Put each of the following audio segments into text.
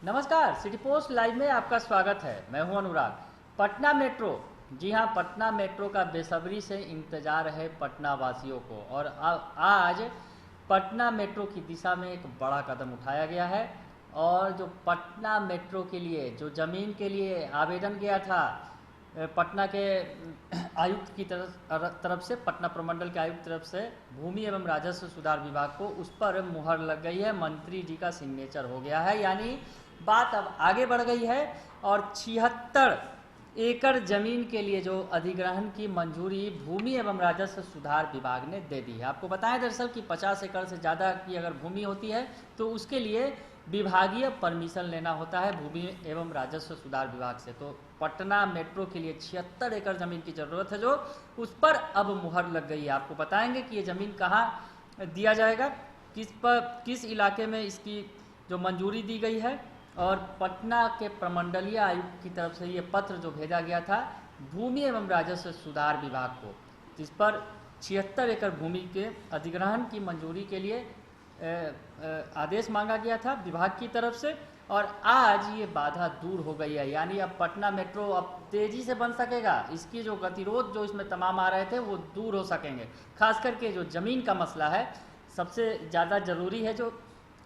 नमस्कार, city post live में आपका स्वागत है। मैं हूं अनुराग। पटना मेट्रो, जी हां, पटना मेट्रो का बेसब्री से इंतजार है पटना वासियों को और आज पटना मेट्रो की दिशा में एक बड़ा कदम उठाया गया है। और जो पटना मेट्रो के लिए जो ज़मीन के लिए आवेदन गया था पटना के आयुक्त की तरफ से, पटना प्रमंडल के आयुक्त तरफ से भूमि एवं राजस्व सुधार विभाग को, उस पर मुहर लग गई है। मंत्री जी का सिग्नेचर हो गया है, यानी बात अब आगे बढ़ गई है। और 76 एकड़ जमीन के लिए जो अधिग्रहण की मंजूरी भूमि एवं राजस्व सुधार विभाग ने दे दी है। आपको बताएं दरअसल कि 50 एकड़ से ज़्यादा की अगर भूमि होती है तो उसके लिए विभागीय परमिशन लेना होता है भूमि एवं राजस्व सुधार विभाग से। तो पटना मेट्रो के लिए 76 एकड़ ज़मीन की ज़रूरत है, जो उस पर अब मुहर लग गई है। आपको बताएंगे कि ये ज़मीन कहाँ दिया जाएगा, किस इलाके में इसकी जो मंजूरी दी गई है। और पटना के प्रमंडलीय आयुक्त की तरफ से ये पत्र जो भेजा गया था भूमि एवं राजस्व सुधार विभाग को, जिस पर 76 एकड़ भूमि के अधिग्रहण की मंजूरी के लिए आदेश मांगा गया था विभाग की तरफ से। और आज ये बाधा दूर हो गई है, यानी अब पटना मेट्रो अब तेज़ी से बन सकेगा। इसकी जो गतिरोध जो इसमें तमाम आ रहे थे वो दूर हो सकेंगे। खास करके जो ज़मीन का मसला है सबसे ज़्यादा ज़रूरी है। जो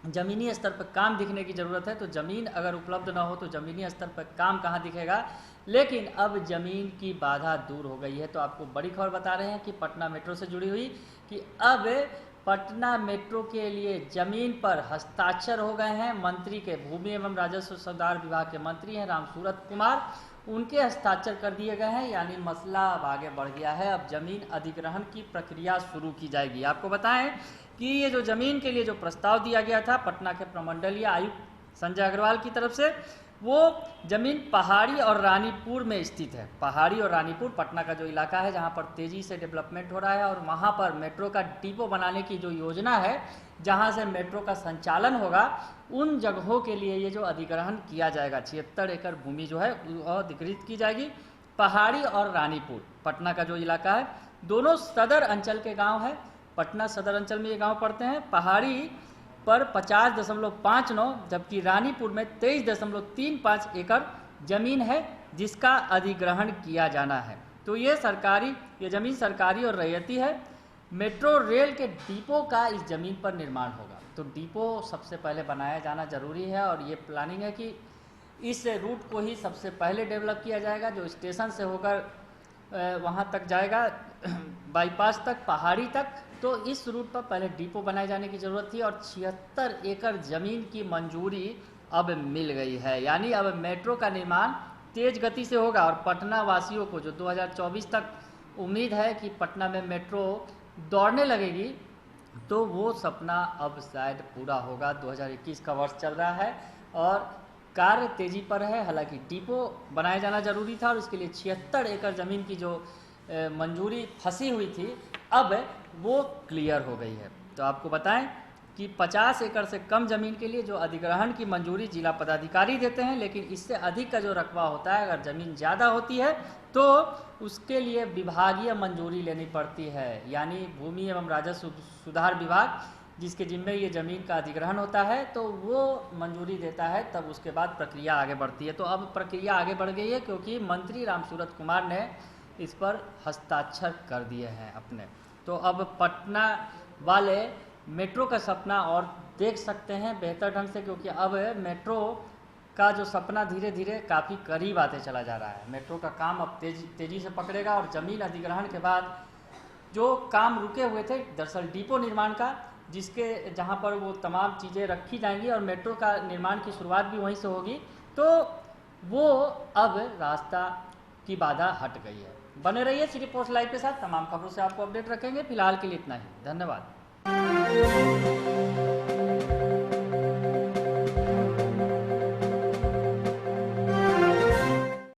ज़मीनी स्तर पर काम दिखने की ज़रूरत है, तो ज़मीन अगर उपलब्ध ना हो तो ज़मीनी स्तर पर काम कहाँ दिखेगा। लेकिन अब ज़मीन की बाधा दूर हो गई है। तो आपको बड़ी खबर बता रहे हैं कि पटना मेट्रो से जुड़ी हुई, कि अब पटना मेट्रो के लिए ज़मीन पर हस्ताक्षर हो गए हैं मंत्री के। भूमि एवं राजस्व सुधार विभाग के मंत्री हैं रामसूरत कुमार, उनके हस्ताक्षर कर दिए गए हैं, यानी मसला अब आगे बढ़ गया है। अब ज़मीन अधिग्रहण की प्रक्रिया शुरू की जाएगी। आपको बताएं कि ये जो ज़मीन के लिए जो प्रस्ताव दिया गया था पटना के प्रमंडलीय आयुक्त संजय अग्रवाल की तरफ से, वो ज़मीन पहाड़ी और रानीपुर में स्थित है। पहाड़ी और रानीपुर पटना का जो इलाका है जहाँ पर तेज़ी से डेवलपमेंट हो रहा है, और वहाँ पर मेट्रो का डिपो बनाने की जो योजना है, जहाँ से मेट्रो का संचालन होगा, उन जगहों के लिए ये जो अधिग्रहण किया जाएगा 76 एकड़ भूमि जो है वो अधिग्रहित की जाएगी। पहाड़ी और रानीपुर पटना का जो इलाका है, दोनों सदर अंचल के गाँव है। पटना सदर अंचल में ये गांव पड़ते हैं। पहाड़ी पर 50.59, जबकि रानीपुर में 23.35 एकड़ जमीन है जिसका अधिग्रहण किया जाना है। तो ये ज़मीन सरकारी और रैयती है। मेट्रो रेल के डिपो का इस ज़मीन पर निर्माण होगा। तो डिपो सबसे पहले बनाया जाना ज़रूरी है, और ये प्लानिंग है कि इस रूट को ही सबसे पहले डेवलप किया जाएगा, जो स्टेशन से होकर वहाँ तक जाएगा, बाईपास तक, पहाड़ी तक। तो इस रूट पर पहले डिपो बनाए जाने की ज़रूरत थी, और 76 एकड़ ज़मीन की मंजूरी अब मिल गई है। यानी अब मेट्रो का निर्माण तेज़ गति से होगा, और पटना वासियों को जो 2024 तक उम्मीद है कि पटना में मेट्रो दौड़ने लगेगी, तो वो सपना अब शायद पूरा होगा। 2021 का वर्ष चल रहा है और कार्य तेज़ी पर है। हालांकि डिपो बनाया जाना ज़रूरी था, और इसके लिए 76 एकड़ ज़मीन की जो मंजूरी फंसी हुई थी, अब वो क्लियर हो गई है। तो आपको बताएं कि 50 एकड़ से कम ज़मीन के लिए जो अधिग्रहण की मंजूरी जिला पदाधिकारी देते हैं, लेकिन इससे अधिक का जो रकबा होता है, अगर ज़मीन ज़्यादा होती है तो उसके लिए विभागीय मंजूरी लेनी पड़ती है। यानी भूमि एवं राजस्व सुधार विभाग, जिसके जिम्मे ये ज़मीन का अधिग्रहण होता है, तो वो मंजूरी देता है, तब उसके बाद प्रक्रिया आगे बढ़ती है। तो अब प्रक्रिया आगे बढ़ गई है, क्योंकि मंत्री रामसूरत कुमार ने इस पर हस्ताक्षर कर दिए हैं अपने। तो अब पटना वाले मेट्रो का सपना और देख सकते हैं बेहतर ढंग से, क्योंकि अब मेट्रो का जो सपना धीरे धीरे काफ़ी करीब आते चला जा रहा है। मेट्रो का काम अब तेज़ी से पकड़ेगा, और ज़मीन अधिग्रहण के बाद जो काम रुके हुए थे, दरअसल डिपो निर्माण का, जहाँ पर वो तमाम चीज़ें रखी जाएंगी और मेट्रो का निर्माण की शुरुआत भी वहीं से होगी, तो वो अब रास्ता की बाधा हट गई है। बने रहिए सिटी पोस्ट लाइव के साथ, तमाम खबरों से आपको अपडेट रखेंगे। फिलहाल के लिए इतना ही, धन्यवाद।